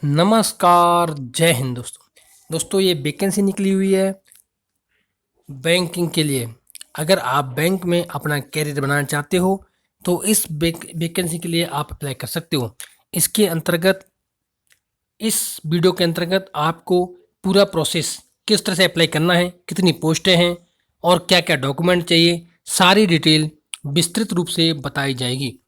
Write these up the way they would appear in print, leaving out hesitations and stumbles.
नमस्कार, जय हिंद दोस्तों। ये वैकेंसी निकली हुई है बैंकिंग के लिए। अगर आप बैंक में अपना कैरियर बनाना चाहते हो तो इस वैकेंसी के लिए आप अप्लाई कर सकते हो। इसके अंतर्गत इस वीडियो के अंतर्गत आपको पूरा प्रोसेस किस तरह से अप्लाई करना है, कितनी पोस्टें हैं और क्या-क्या डॉक्यूमेंट चाहिए, सारी डिटेल विस्तृत रूप से बताई जाएगी।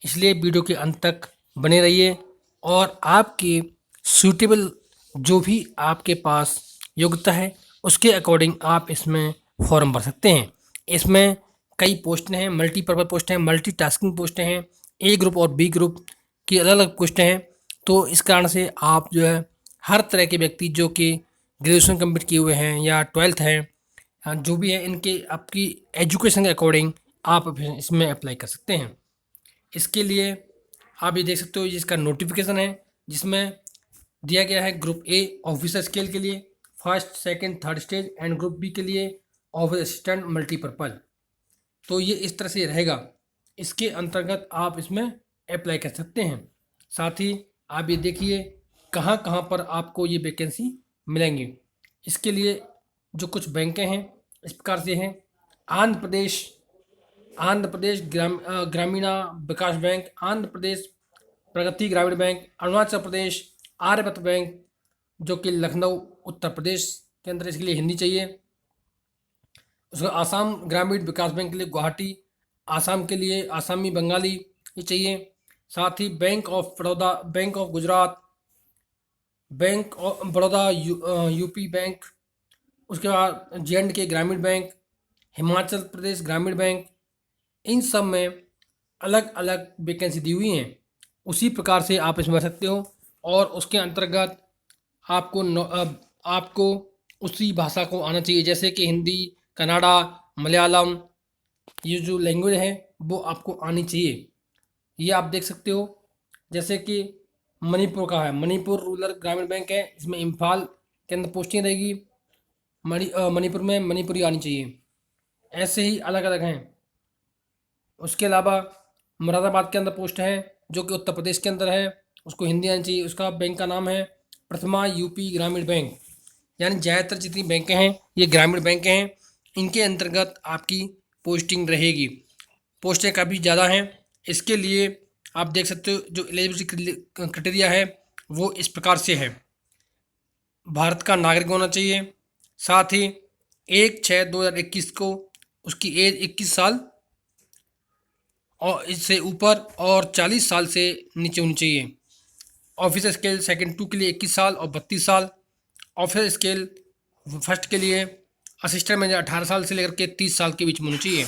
इसलिए वीडियो के अंत तक बने रहिए और आपके सूटेबल जो भी आपके पास योग्यता है उसके अकॉर्डिंग आप इसमें फॉर्म भर सकते हैं। इसमें कई पोस्टें हैं, मल्टीपर्पज़ पोस्टें हैं, मल्टीटास्किंग पोस्टें हैं, ए ग्रुप और बी ग्रुप की अलग-अलग पोस्टें हैं। तो इस कारण से आप जो है हर तरह के व्यक्ति जो कि ग्रेजुएशन कंप्लीट किए हुए हैं या 12th हैं, जो भी है इनके आपकी एजुकेशन के अकॉर्डिंग आप इसमें अप्लाई कर सकते हैं। इसके लिए आप ये देख सकते हो जिसका नोटिफिकेशन है जिसमें दिया गया है ग्रुप ए ऑफिसर स्केल के लिए first second third stage and group B के लिए ऑफिस असिस्टेंट मल्टीपर्पज़। तो ये इस तरह से रहेगा। इसके अंतर्गत आप इसमें अप्लाई कर सकते हैं। साथ ही आप ये देखिए कहाँ कहाँ पर आपको ये वैकेंसी मिलेंगी। इसके लिए जो कुछ बैंकें हैं इस प्रकार से हैं। आंध्र प्रदेश ग्रामीणा विकास बैंक, आंध्र प्रदेश प्रगति ग्रामीण बैंक, अरुणाचल प्रदेश आर्यव्रत बैंक जो कि लखनऊ उत्तर प्रदेश के अंदर, इसके लिए हिंदी चाहिए। उसका आसाम ग्रामीण विकास बैंक के लिए गुवाहाटी, आसाम के लिए आसामी बंगाली ये चाहिए। साथ ही bank of Baroda, bank of Gujarat, bank of Baroda, UP bank, उसके बाद जे.एंड.के ग्रामीण बैंक, हिमाचल प्रदेश ग्रामीण बैंक, इन सब में अलग अलग वैकेंसी दी हुई हैं। उसी प्रकार से आप इसमें भर सकते हो और उसके अंतर्गत आपको उसी भाषा को आना चाहिए, जैसे कि हिंदी, कन्नड़ा, मलयालम, ये जो लैंग्वेज है वो आपको आनी चाहिए। ये आप देख सकते हो जैसे कि मणिपुर का है, मणिपुर रूरल ग्रामीण बैंक है, इसमें इम्फाल के अंदर पोस्टिंग रहेगी। मणिपुर में मणिपुरी आनी चाहिए। ऐसे ही अलग अलग हैं। उसके अलावा मुरादाबाद के अंदर पोस्ट है जो कि उत्तर प्रदेश के अंदर है, उसको हिंदी आनी चाहिए। उसका बैंक का नाम है प्रथमा यूपी ग्रामीण बैंक। यानी ज़्यादातर जितनी बैंकें हैं ये ग्रामीण बैंकें हैं, इनके अंतर्गत आपकी पोस्टिंग रहेगी। पोस्टें काफ़ी ज़्यादा हैं। इसके लिए आप देख सकते हो जो एलिजिबिलिटी क्राइटेरिया है वो इस प्रकार से है। भारत का नागरिक होना चाहिए। साथ ही 1/6/2021 को उसकी एज 21 साल और इससे ऊपर और 40 साल से नीचे होनी चाहिए। ऑफिसर स्केल सेकंड 2 के लिए 21 साल और 32 साल। ऑफिसर स्केल फर्स्ट के लिए असिस्टेंट मैनेजर 18 साल से लेकर के 30 साल के बीच में होनी चाहिए।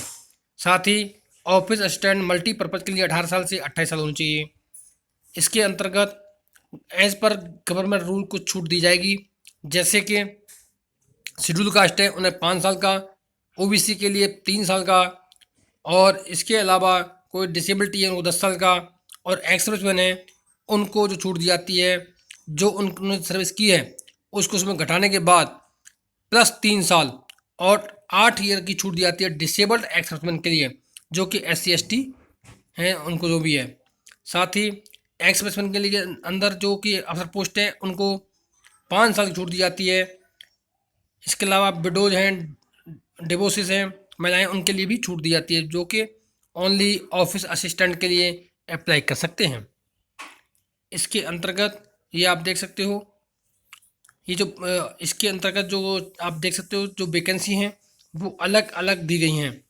साथ ही ऑफिस असिस्टेंट मल्टीपर्पज़ के लिए 18 साल से 28 साल होनी चाहिए। इसके अंतर्गत एज पर गवर्नमेंट रूल कुछ छूट दी जाएगी, जैसे कि शेड्यूल कास्ट है उन्हें 5 साल का, ओबीसी के लिए 3 साल का, और इसके अलावा कोई डिसेबिलिटी है उनको 10 साल का, और एक्स सर्विसमैन है उनको जो छूट दी जाती है जो उन्होंने सर्विस की है उसको उसमें घटाने के बाद प्लस 3 साल और 8 ईयर की छूट दी जाती है डिसेबल्ड एक्स सर्विसमैन के लिए जो कि SC ST हैं उनको जो भी है। साथ ही एक्स सर्विसमैन के लिए अंदर जो कि अफसर पोस्ट है उनको 5 साल की छूट दी जाती है। इसके अलावा विडोज हैं, डिवोर्सेस हैं, महिलाएं, उनके लिए भी छूट दी जाती है जो कि ओनली ऑफिस असिस्टेंट के लिए अप्लाई कर सकते हैं। इसके अंतर्गत ये आप देख सकते हो ये जो इसके अंतर्गत जो आप देख सकते हो जो वैकेंसी हैं वो अलग अलग दी गई हैं।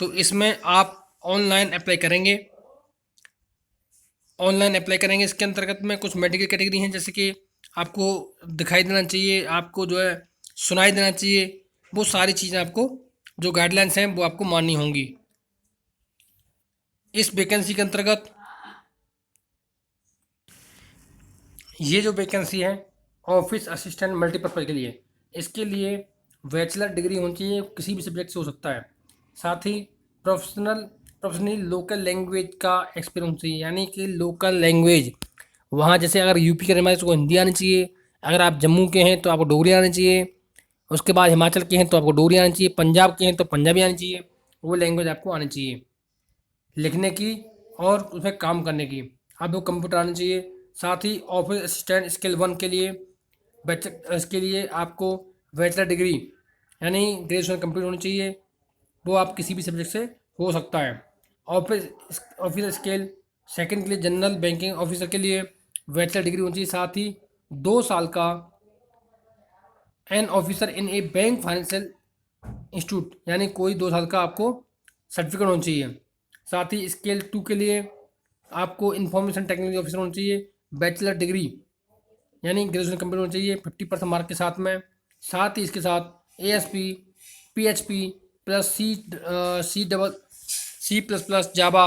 तो इसमें आप ऑनलाइन अप्लाई करेंगे। इसके अंतर्गत में कुछ मेडिकल कैटेगरी हैं, जैसे कि आपको दिखाई देना चाहिए, आपको जो है सुनाई देना चाहिए, वो सारी चीज़ें आपको जो गाइडलाइंस हैं वो आपको माननी होंगी। इस वैकेंसी के अंतर्गत ये जो वैकेंसी है ऑफिस असिस्टेंट मल्टीपर्पज़ के लिए, इसके लिए बैचलर डिग्री होनी चाहिए, किसी भी सब्जेक्ट से हो सकता है। साथ ही प्रोफेशनली लोकल लैंग्वेज का एक्सपीरियंस चाहिए, यानी कि लोकल लैंग्वेज वहाँ जैसे अगर यूपी के रहने वाले तो हिंदी आनी चाहिए, अगर आप जम्मू के हैं तो आपको डोगरी आनी चाहिए, उसके बाद हिमाचल के हैं तो आपको डोगरी आनी चाहिए, पंजाब के हैं तो पंजाबी आनी चाहिए। वो लैंग्वेज आपको आनी चाहिए लिखने की और उसमें काम करने की। आपको कंप्यूटर आना चाहिए। साथ ही ऑफिस असिस्टेंट स्केल 1 के लिए इसके लिए आपको बैचलर डिग्री यानी ग्रेजुएशन कंप्लीट होनी चाहिए। वो आप किसी भी सब्जेक्ट से हो सकता है। ऑफिस ऑफिसर स्केल सेकंड के लिए जनरल बैंकिंग ऑफिसर के लिए बैचलर डिग्री होनी चाहिए। साथ ही 2 साल का an officer in A bank financial institute यानी कोई 2 साल का आपको सर्टिफिकेट होना चाहिए। साथ ही स्केल 2 के लिए आपको इंफॉर्मेशन टेक्नोलॉजी ऑफिसर होना चाहिए, बैचलर डिग्री यानी ग्रेजुएशन कंप्लीट होना चाहिए 50% मार्क के साथ में। साथ ही इसके साथ ASP PHP प्लस C++ जावा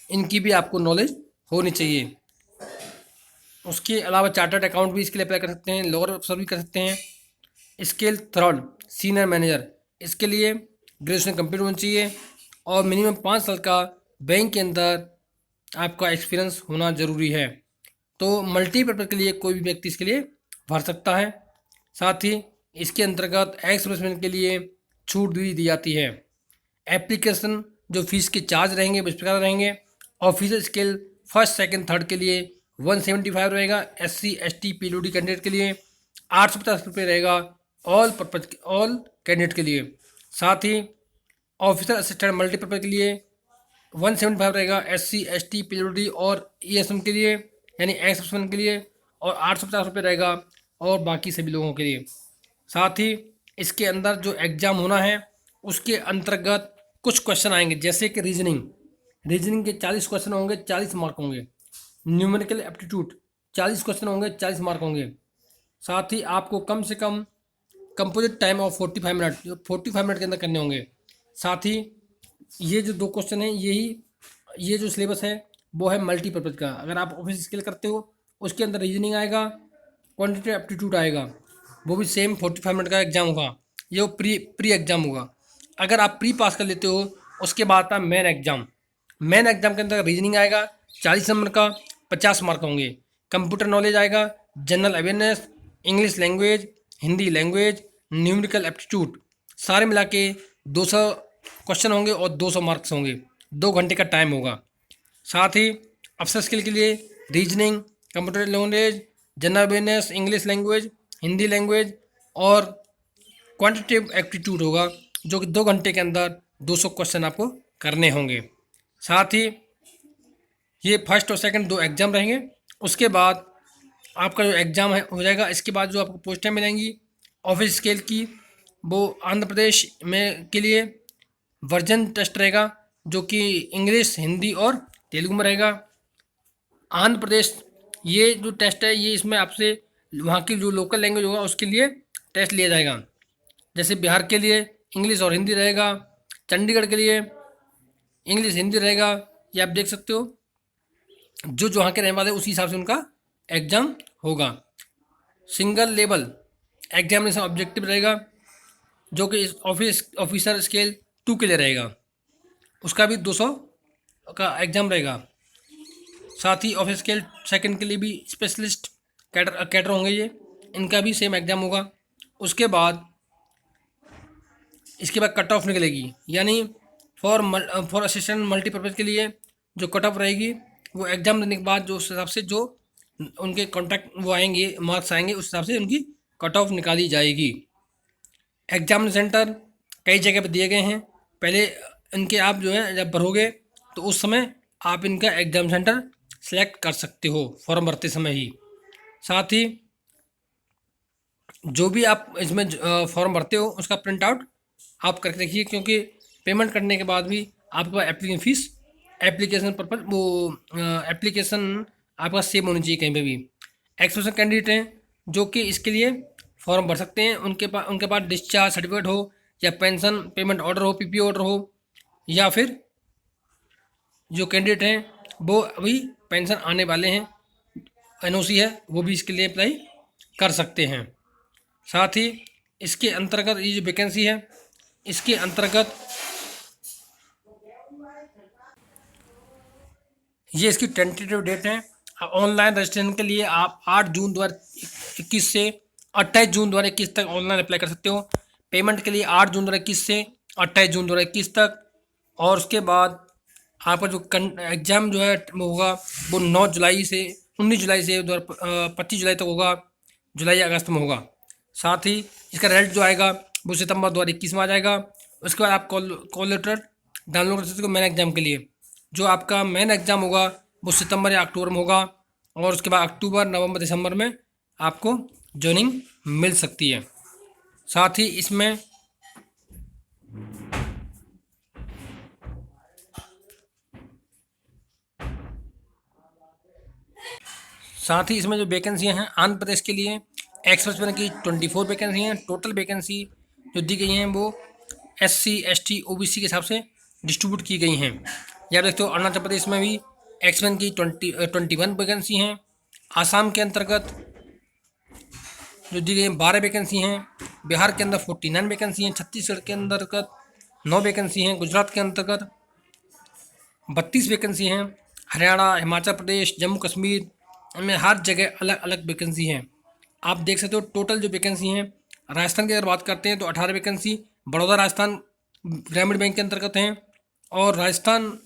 इनकी भी आपको नॉलेज होनी चाहिए। उसके अलावा चार्टर्ड अकाउंट भी इसके लिए अप्लाई कर सकते हैं, लोअर अफसर भी कर सकते हैं। स्केल थर्ड सीनियर मैनेजर, इसके लिए ग्रेजुएशन कंप्लीट होनी चाहिए और मिनिमम 5 साल का बैंक के अंदर आपका एक्सपीरियंस होना ज़रूरी है। तो मल्टीपर्पज़ के लिए कोई भी व्यक्ति इसके लिए भर सकता है। साथ ही इसके अंतर्गत एक्स सर्विसमैन के लिए छूट भी दी जाती है। एप्लीकेशन जो फीस के चार्ज रहेंगे वो इस प्रकार रहेंगे। Officer scale first second third के लिए 175 रहेगा। SC ST PWD कैंडिडेट के लिए 850 रुपये रहेगा ऑल कैंडिडेट के लिए। साथ ही ऑफिसर असिस्टेंट मल्टीपर्पज़ के लिए 175 रहेगा SC ST PWD और ESM के लिए यानी एक्स सर्विसमैन के लिए, और 850 रुपये रहेगा और बाकी सभी लोगों के लिए। साथ ही इसके अंदर जो एग्ज़ाम होना है उसके अंतर्गत कुछ क्वेश्चन आएंगे, जैसे कि रीजनिंग के 40 क्वेश्चन होंगे, 40 मार्क होंगे। न्यूमेरिकल एप्टीट्यूड 40 क्वेश्चन होंगे, 40 मार्क होंगे। साथ ही आपको कम से कम composite time of 45 minute 45 minute के अंदर करने होंगे। साथ ही ये जो 2 क्वेश्चन हैं ये जो सिलेबस है वो है मल्टीपर्पज़ का। अगर आप ऑफिस स्किल करते हो उसके अंदर रीजनिंग आएगा, क्वांटिटेटिव एप्टीट्यूड आएगा, वो भी सेम 45 मिनट का एग्जाम होगा। ये वो प्री एग्जाम होगा। अगर आप प्री पास कर लेते हो उसके बाद आता है मेन एग्जाम के अंदर रीजनिंग आएगा 40 नंबर का, 50 मार्क होंगे। कंप्यूटर नॉलेज आएगा, general awareness, English language, Hindi language, numerical aptitude, सारे मिला के 200 क्वेश्चन होंगे और 200 मार्क्स होंगे। 2 घंटे का टाइम होगा। साथ ही अफसर स्किल के लिए reasoning, computer knowledge, general awareness, English language, Hindi language और क्वांटिटेटिव एप्टीट्यूड होगा, जो कि 2 घंटे के अंदर 200 क्वेश्चन आपको करने होंगे। साथ ही ये फर्स्ट और सेकंड 2 एग्ज़ाम रहेंगे। उसके बाद आपका जो एग्ज़ाम है हो जाएगा। इसके बाद जो आपको पोस्टें मिलेंगी ऑफिस स्केल की, वो आंध्र प्रदेश में के लिए वर्जन टेस्ट रहेगा, जो कि इंग्लिश, हिंदी और तेलुगु में रहेगा। आंध्र प्रदेश ये जो टेस्ट है ये इसमें आपसे वहाँ की जो लोकल लैंग्वेज होगा उसके लिए टेस्ट लिया जाएगा। जैसे बिहार के लिए इंग्लिश और हिंदी रहेगा, चंडीगढ़ के लिए इंग्लिश हिंदी रहेगा। ये आप देख सकते हो, जो वहाँ के रहने वाले उसी हिसाब से उनका एग्ज़ाम होगा। सिंगल लेवल एग्जामिनेशन ऑब्जेक्टिव रहेगा, जो कि ऑफिसर स्केल 2 के लिए रहेगा, उसका भी 200 का एग्ज़ाम रहेगा। साथ ही ऑफिस स्केल सेकंड के लिए भी स्पेशलिस्ट कैडर होंगे, ये इनका भी सेम एग्ज़ाम होगा। उसके बाद इसके बाद कट ऑफ निकलेगी, यानी फॉर असिस्टेंट मल्टीपर्पज़ के लिए जो कट ऑफ रहेगी वो एग्ज़ाम देने के बाद जो उस हिसाब से जो उनके कॉन्टैक्ट वो आएंगे, मार्क्स आएंगे, उस हिसाब से उनकी कट ऑफ निकाली जाएगी। एग्जाम सेंटर कई जगह पर दिए गए हैं। पहले इनके आप जो है जब भरोगे तो उस समय आप इनका एग्ज़ाम सेंटर सेलेक्ट कर सकते हो फॉर्म भरते समय ही। साथ ही जो भी आप इसमें फॉर्म भरते हो उसका प्रिंट आउट आप करके रखिए, क्योंकि पेमेंट करने के बाद भी आपके पास एप्लीकेशन फीस एप्लीकेशन पर्पज वो एप्लीकेशन आपका सेव होनी चाहिए कहीं पे भी। एक्सप्रेशन कैंडिडेट हैं जो कि इसके लिए फॉर्म भर सकते हैं, उनके पास डिस्चार्ज सर्टिफिकेट हो या पेंशन पेमेंट ऑर्डर हो, PPO ऑर्डर हो, या फिर जो कैंडिडेट हैं वो अभी पेंशन आने वाले हैं, NOC है, वो भी इसके लिए अप्लाई कर सकते हैं। साथ ही इसके अंतर्गत ये जो वैकेंसी है इसके अंतर्गत ये इसकी टेंटेटिव डेट है। ऑनलाइन रजिस्ट्रेशन के लिए आप 8 जून 2021 से 28 जून 2021 तक ऑनलाइन अप्लाई कर सकते हो। पेमेंट के लिए 8 जून 2021 से 28 जून 2021 तक, और उसके बाद आपका जो एग्ज़ाम जो है वो होगा वो 9 जुलाई से 19 जुलाई से 25 जुलाई तक होगा, जुलाई अगस्त में होगा। साथ ही इसका रिजल्ट जो आएगा वो सितंबर 2021 में आ जाएगा। उसके बाद आप कॉल लेटर डाउनलोड कर सकते हो मेन एग्ज़ाम के लिए। जो आपका मेन एग्ज़ाम होगा वो सितंबर या अक्टूबर में होगा, और उसके बाद अक्टूबर, नवंबर, दिसंबर में आपको जॉइनिंग मिल सकती है। साथ ही इसमें जो वैकेंसियाँ हैं आंध्र प्रदेश के लिए एक्सप्रेस की 24 वैकेंसी हैं। टोटल वैकेंसी जो दी गई हैं वो SC ST OBC के हिसाब से डिस्ट्रीब्यूट की गई हैं। या आप देखते हो अरुणाचल प्रदेश में भी एक्सप्रेस की 21 वैकेंसी हैं। आसाम के अंतर्गत जो दी गई हैं 12 वैकेंसी हैं। बिहार के अंदर 49 वैकेंसी हैं। छत्तीसगढ़ के अंतर्गत 9 वैकेंसी हैं। गुजरात के अंतर्गत 32 वैकेंसी हैं। हरियाणा, हिमाचल प्रदेश, जम्मू कश्मीर में हर जगह अलग अलग वैकेंसी हैं। आप देख सकते हो टोटल जो वैकेंसी हैं। राजस्थान की अगर बात करते हैं तो 18 वैकेंसी बड़ौदा राजस्थान ग्रामीण बैंक के अंतर्गत हैं, और राजस्थान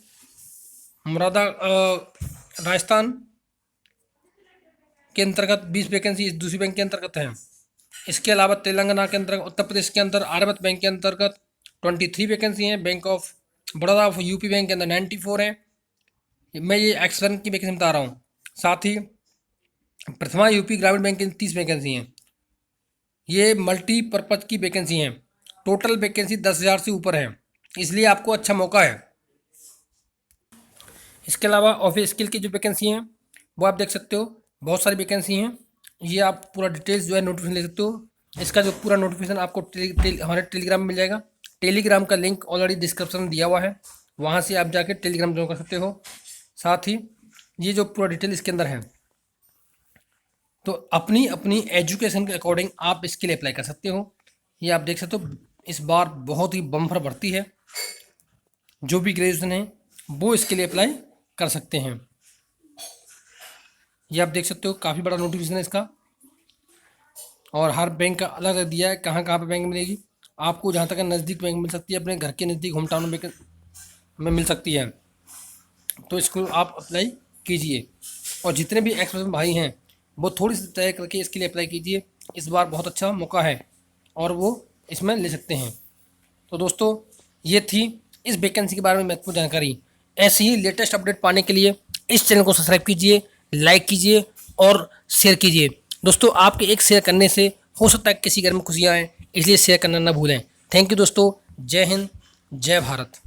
के अंतर्गत 20 वैकेंसी दूसरी बैंक के अंतर्गत हैं। इसके अलावा तेलंगाना के अंतर्गत, उत्तर प्रदेश के अंदर आर्यावर्त बैंक के अंतर्गत 23 वैकेंसी हैं। Bank of Baroda UP bank के अंदर 94 है। मैं ये एक्स1 की वैकेंसी बता रहा हूँ। साथ ही प्रथमा UP ग्रामीण बैंक की 30 वैकेंसी हैं। ये मल्टीपर्पज़ की वैकेंसी हैं। टोटल वैकेंसी 10,000 से ऊपर है, इसलिए आपको अच्छा मौका है। इसके अलावा ऑफिस स्किल की जो वैकेंसी हैं वो आप देख सकते हो, बहुत सारी वैकेंसी हैं। ये आप पूरा डिटेल्स जो है नोटिफिकेशन ले सकते हो। इसका जो पूरा नोटिफिकेशन आपको हमारे टेलीग्राम में मिल जाएगा। टेलीग्राम का लिंक ऑलरेडी डिस्क्रिप्शन में दिया हुआ है, वहाँ से आप जाके टेलीग्राम ज्वाइन कर सकते हो। साथ ही ये जो पूरा डिटेल इसके अंदर है, तो अपनी अपनी एजुकेशन के अकॉर्डिंग आप इसके लिए अप्लाई कर सकते हो। ये आप देख सकते हो इस बार बहुत ही बम्पर भर्ती है। जो भी ग्रेजुएशन है वो इसके लिए अप्लाई कर सकते हैं। ये आप देख सकते हो काफ़ी बड़ा नोटिफिकेशन है इसका, और हर बैंक का अलग अलग दिया है कहाँ कहाँ पे बैंक मिलेगी। आपको जहाँ तक नज़दीक बैंक मिल सकती है, अपने घर के नज़दीक होम टाउन में मिल सकती है, तो इसको आप अप्लाई कीजिए। और जितने भी एक्सप्रेस भाई हैं वो थोड़ी सी तय करके इसके लिए अप्लाई कीजिए। इस बार बहुत अच्छा मौका है और वो इसमें ले सकते हैं। तो दोस्तों ये थी इस वैकेंसी के बारे में महत्वपूर्ण जानकारी। ऐसे ही लेटेस्ट अपडेट पाने के लिए इस चैनल को सब्सक्राइब कीजिए, लाइक कीजिए और शेयर कीजिए। दोस्तों आपके एक शेयर करने से हो सकता है किसी घर में खुशियाँ आएँ, इसलिए शेयर करना ना भूलें। थैंक यू दोस्तों। जय हिंद, जय भारत।